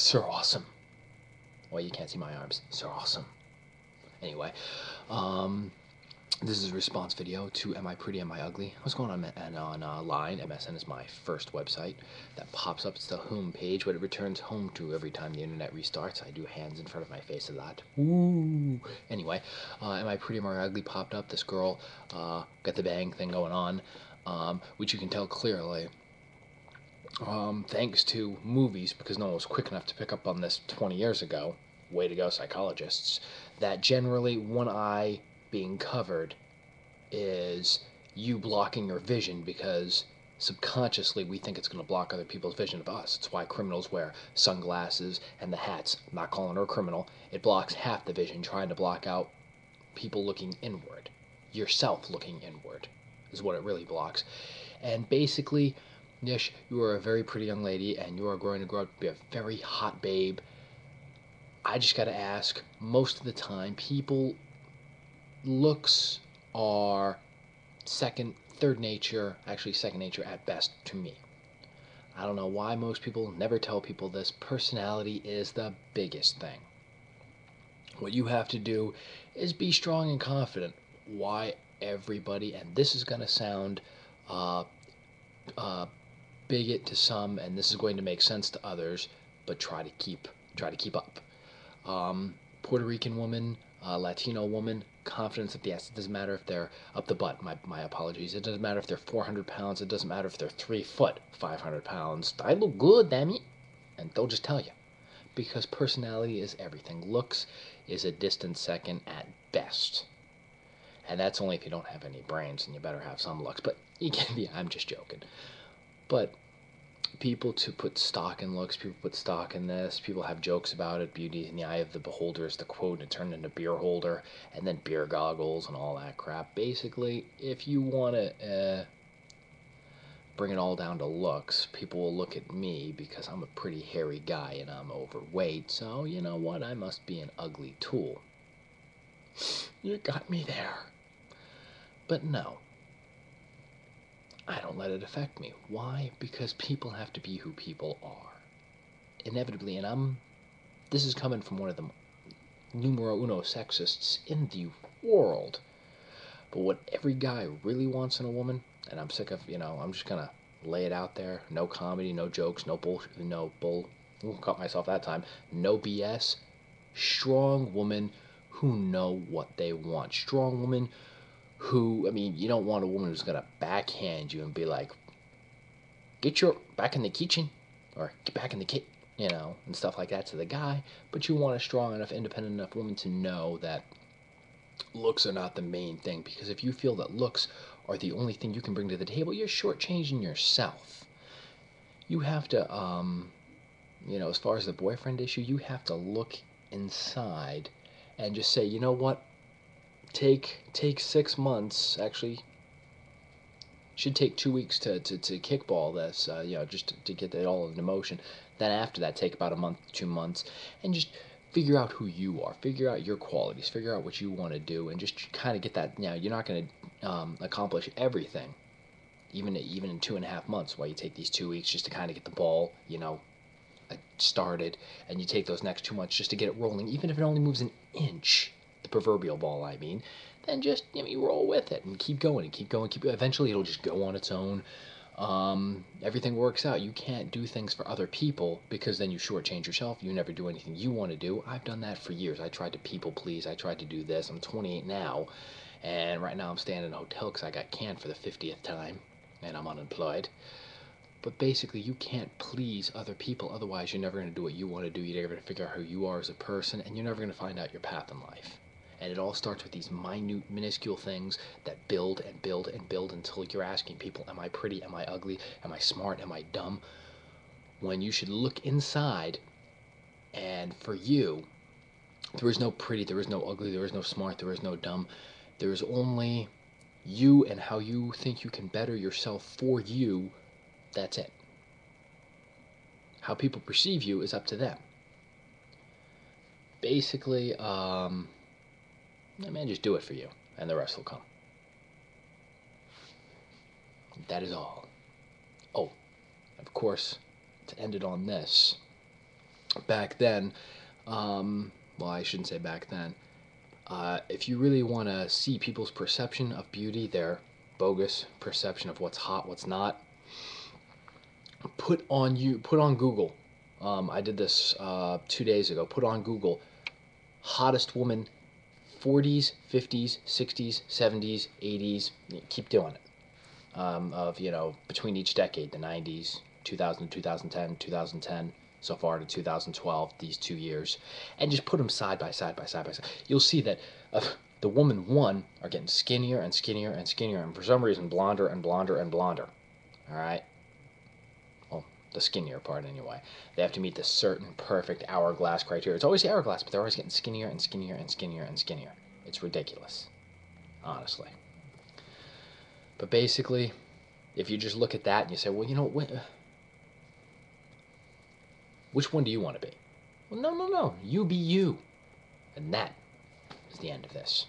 So awesome. Well, you can't see my arms. So awesome. Anyway, um, this is a response video to Am I Pretty, Am I Ugly? What's going on? And on Line, MSN is my first website that pops up. It's the home page, what it returns home to every time the internet restarts. I do hands in front of my face a lot. Ooh. Anyway, Am I Pretty, Am I Ugly popped up. This girl got the bang thing going on, which you can tell clearly. Thanks to movies, because no one was quick enough to pick up on this 20 years ago. Way to go, psychologists. That generally one eye being covered is you blocking your vision, because subconsciously we think it's going to block other people's vision of us. It's why criminals wear sunglasses and the hats. I'm not calling her a criminal. It blocks half the vision, trying to block out people looking inward. Yourself looking inward is what it really blocks. And basically, Nish, you are a very pretty young lady, and you are going to grow up to be a very hot babe. I just gotta ask, most of the time, looks are third nature, actually second nature at best to me. I don't know why most people never tell people this. Personality is the biggest thing. What you have to do is be strong and confident. Why everybody, and this is gonna sound bigot to some, and this is going to make sense to others, but try to keep up. Puerto Rican woman, Latino woman, confidence of yes. It doesn't matter if they're up the butt. My apologies. It doesn't matter if they're 400 pounds. It doesn't matter if they're 3 foot, 500 pounds. I look good, damn it. And they'll just tell you, because personality is everything. Looks is a distant second at best. And that's only if you don't have any brains, and you better have some looks. But you can be. I'm just joking. But people to put stock in looks, people put stock in this, people have jokes about it. Beauty in the eye of the beholder is the quote, and it turned into beer holder, and then beer goggles and all that crap. Basically, if you want to bring it all down to looks, people will look at me because I'm a pretty hairy guy and I'm overweight, so you know what, I must be an ugly tool. You got me there. But no, I don't let it affect me. Why? Because people have to be who people are. Inevitably, and this is coming from one of the numero uno sexists in the world. But what every guy really wants in a woman, and I'm sick of, I'm just gonna lay it out there. No comedy, no jokes, no bullshit, caught myself that time. No BS. Strong woman who know what they want. Strong woman who, you don't want a woman who's gonna backhand you and be like, get your back in the kitchen, or get back in the kit, and stuff like that to the guy. But you want a strong enough, independent enough woman to know that looks are not the main thing. Because if you feel that looks are the only thing you can bring to the table, you're shortchanging yourself. You have to, as far as the boyfriend issue, you have to look inside and just say, you know what, take 6 months, actually should take 2 weeks to kickball this, just to get it all into motion. Then after that, take about a month, 2 months, and just figure out who you are, figure out your qualities, figure out what you want to do, and just kind of get that. You're not going to accomplish everything, even in 2.5 months. While you take these 2 weeks just to kind of get the ball, started, and you take those next 2 months just to get it rolling, even if it only moves an inch, the proverbial ball, then just you roll with it and keep going and keep going. Eventually, it'll just go on its own. Everything works out. You can't do things for other people, because then you shortchange yourself. You never do anything you want to do. I've done that for years. I tried to people please. I tried to do this. I'm 28 now, and right now I'm staying in a hotel because I got canned for the 50th time, and I'm unemployed. But basically, you can't please other people. Otherwise, you're never going to do what you want to do. You're never going to figure out who you are as a person, and you're never going to find out your path in life. And it all starts with these minute, minuscule things that build and build and build until you're asking people, am I pretty? Am I ugly? Am I smart? Am I dumb? When you should look inside, and for you, there is no pretty, there is no ugly, there is no smart, there is no dumb. There is only you and how you think you can better yourself for you. That's it. How people perceive you is up to them. Basically, just do it for you, and the rest will come. That is all. Oh, of course, to end it on this, back then, well, I shouldn't say back then. If you really want to see people's perception of beauty, their bogus perception of what's hot, what's not, put on Google. I did this 2 days ago. Put on Google, hottest woman, 40s, 50s, 60s, 70s, 80s. Keep doing it. Of between each decade, the 90s, 2000 to 2010, 2010 so far to 2012, these 2 years, and just put them side by side by side by side. You'll see that the woman one are getting skinnier and skinnier and skinnier, and for some reason blonder and blonder and blonder. All right. Well, the skinnier part anyway. They have to meet this certain perfect hourglass criteria. It's always the hourglass, but they're always getting skinnier and skinnier and skinnier and skinnier. It's ridiculous, honestly. But basically, if you just look at that and you say, well, which one do you want to be? Well, no. You be you. And that is the end of this.